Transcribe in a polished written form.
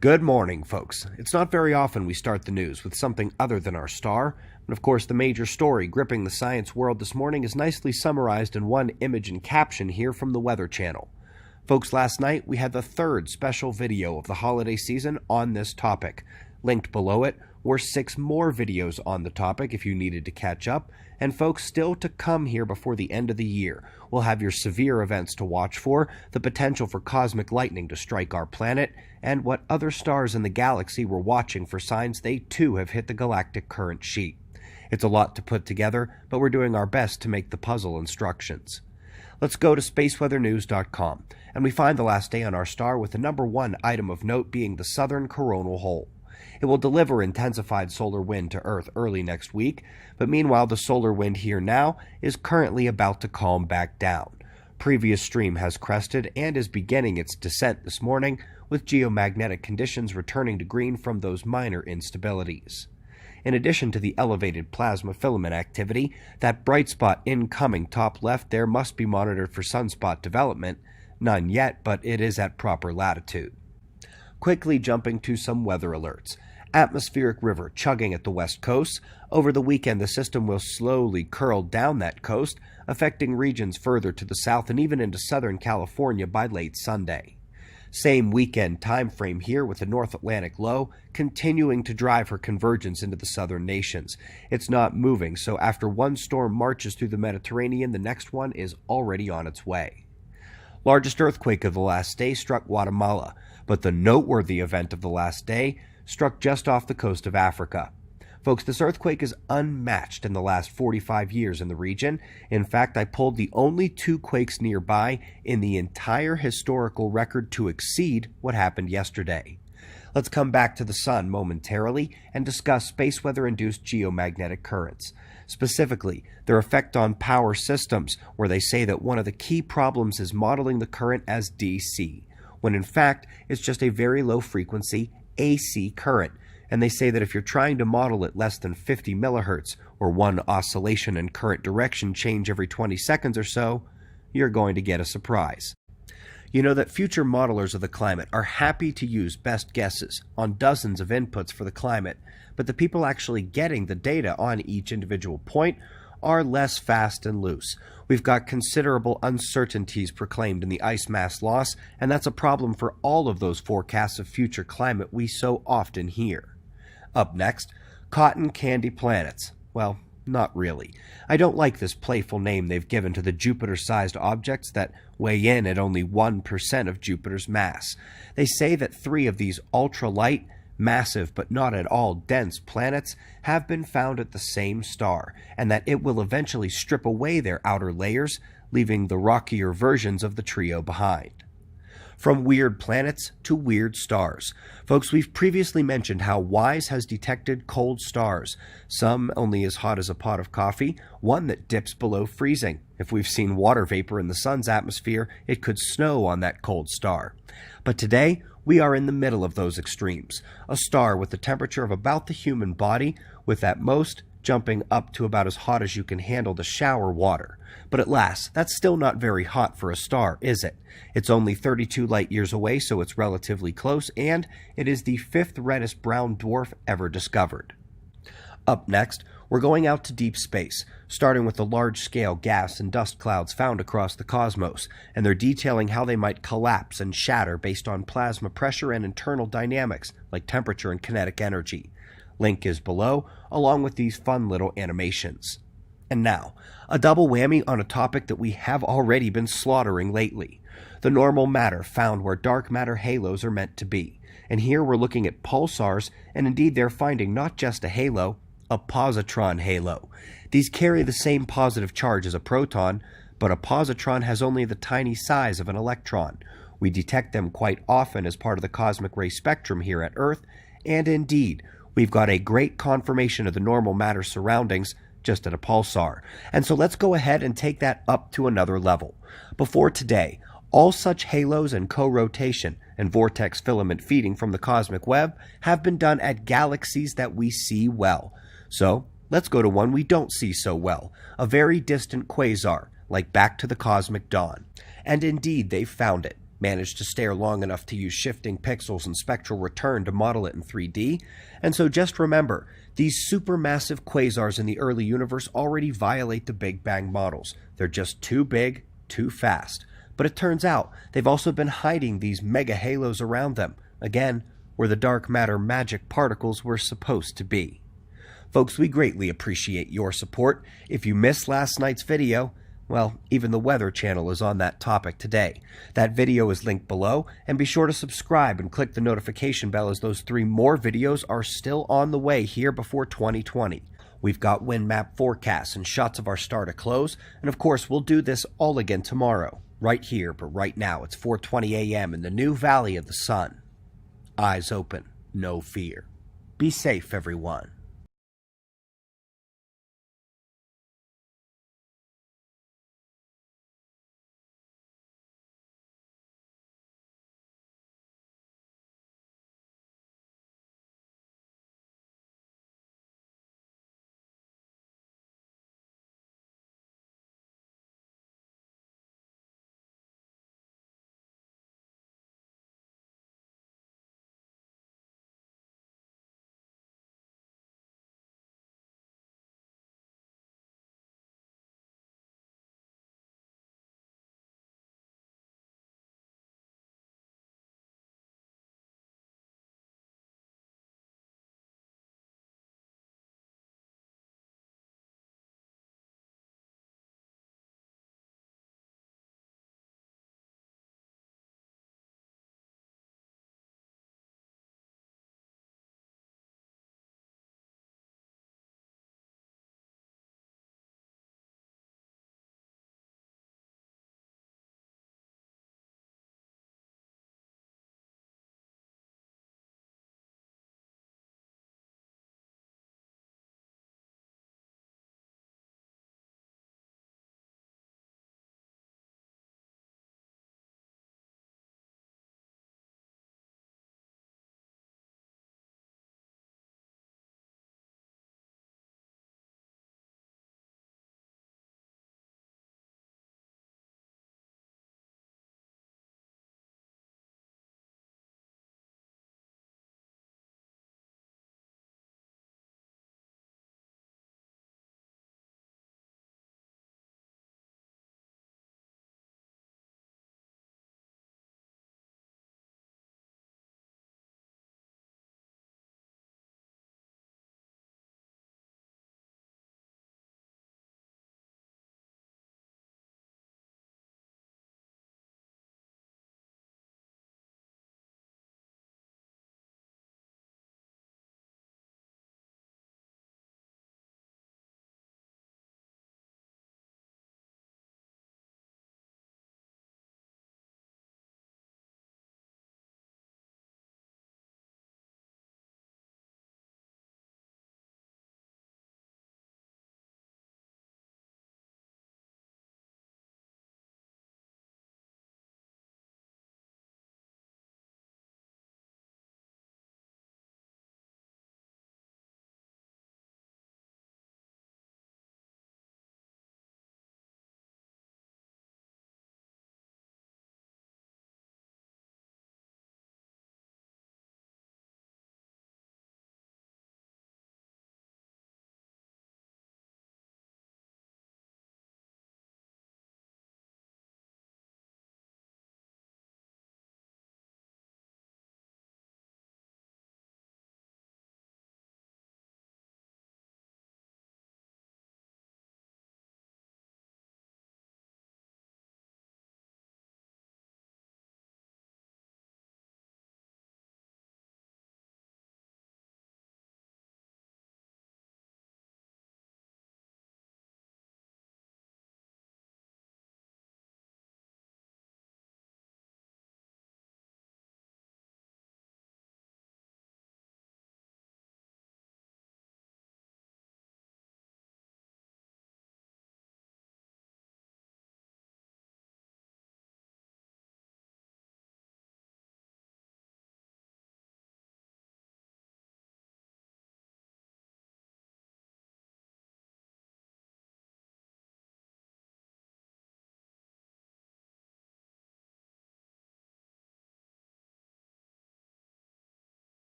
Good morning, folks. It's not very often we start the news with something other than our star, and of course the major story gripping the science world this morning is nicely summarized in one image and caption here from the Weather Channel. Folks, last night we had the third special video of the holiday season on this topic. Linked below it were 6 more videos on the topic if you needed to catch up, and folks, still to come here before the end of the year. We'll have your severe events to watch for, the potential for cosmic lightning to strike our planet, and what other stars in the galaxy were watching for signs they too have hit the galactic current sheet. It's a lot to put together, but we're doing our best to make the puzzle instructions. Let's go to spaceweathernews.com, and we find the last day on our star with the number 1 item of note being the southern coronal hole. It will deliver intensified solar wind to Earth early next week, but meanwhile the solar wind here now is currently about to calm back down. Previous stream has crested and is beginning its descent this morning, with geomagnetic conditions returning to green from those minor instabilities. In addition to the elevated plasma filament activity, that bright spot incoming top left there must be monitored for sunspot development. None yet, but it is at proper latitude. Quickly jumping to some weather alerts. Atmospheric river chugging at the west coast. Over the weekend, the system will slowly curl down that coast, affecting regions further to the south and even into Southern California by late Sunday. Same weekend time frame here, with the North Atlantic low continuing to drive her convergence into the southern nations. It's not moving, so after one storm marches through the Mediterranean, the next one is already on its way. Largest earthquake of the last day struck Guatemala, but the noteworthy event of the last day struck just off the coast of Africa. Folks, this earthquake is unmatched in the last 45 years in the region. In fact, I pulled the only 2 quakes nearby in the entire historical record to exceed what happened yesterday. Let's come back to the sun momentarily and discuss space weather-induced geomagnetic currents. Specifically, their effect on power systems, where they say that one of the key problems is modeling the current as DC, when in fact it's just a very low-frequency AC current. And they say that if you're trying to model it less than 50 millihertz, or one oscillation and current direction change every 20 seconds or so, you're going to get a surprise. You know that future modelers of the climate are happy to use best guesses on dozens of inputs for the climate, but the people actually getting the data on each individual point are less fast and loose. We've got considerable uncertainties proclaimed in the ice mass loss, and that's a problem for all of those forecasts of future climate we so often hear. Up next, cotton candy planets. Well, not really. I don't like this playful name they've given to the Jupiter-sized objects that weigh in at only 1% of Jupiter's mass. They say that 3 of these ultra-light, massive but not at all dense planets have been found at the same star, and that it will eventually strip away their outer layers, leaving the rockier versions of the trio behind. From weird planets to weird stars. Folks, we've previously mentioned how WISE has detected cold stars, some only as hot as a pot of coffee, one that dips below freezing. If we've seen water vapor in the sun's atmosphere, it could snow on that cold star. But today, we are in the middle of those extremes. A star with the temperature of about the human body, with at most jumping up to about as hot as you can handle to shower water. But at last, that's still not very hot for a star, is it? It's only 32 light-years away, so it's relatively close, and it is the 5th reddest brown dwarf ever discovered. Up next, we're going out to deep space, starting with the large-scale gas and dust clouds found across the cosmos, and they're detailing how they might collapse and shatter based on plasma pressure and internal dynamics, like temperature and kinetic energy. Link is below, along with these fun little animations. And now, a double whammy on a topic that we have already been slaughtering lately. The normal matter found where dark matter halos are meant to be. And here we're looking at pulsars, and indeed they're finding not just a halo, a positron halo. These carry the same positive charge as a proton, but a positron has only the tiny size of an electron. We detect them quite often as part of the cosmic ray spectrum here at Earth, and indeed, we've got a great confirmation of the normal matter surroundings just at a pulsar. And so let's go ahead and take that up to another level. Before today, all such halos and co-rotation and vortex filament feeding from the cosmic web have been done at galaxies that we see well. So let's go to one we don't see so well, a very distant quasar, like back to the cosmic dawn. And indeed, they've found it. managed to stare long enough to use shifting pixels and spectral return to model it in 3D, and so just remember, these supermassive quasars in the early universe already violate the Big Bang models. They're just too big, too fast. But it turns out they've also been hiding these mega halos around them, again, where the dark matter magic particles were supposed to be. Folks, we greatly appreciate your support. If you missed last night's video, well, even the Weather Channel is on that topic today. That video is linked below, and be sure to subscribe and click the notification bell as those 3 more videos are still on the way here before 2020. We've got wind map forecasts and shots of our star to close, and of course we'll do this all again tomorrow, right here, but right now it's 4:20 a.m. in the new Valley of the Sun. Eyes open, no fear. Be safe, everyone.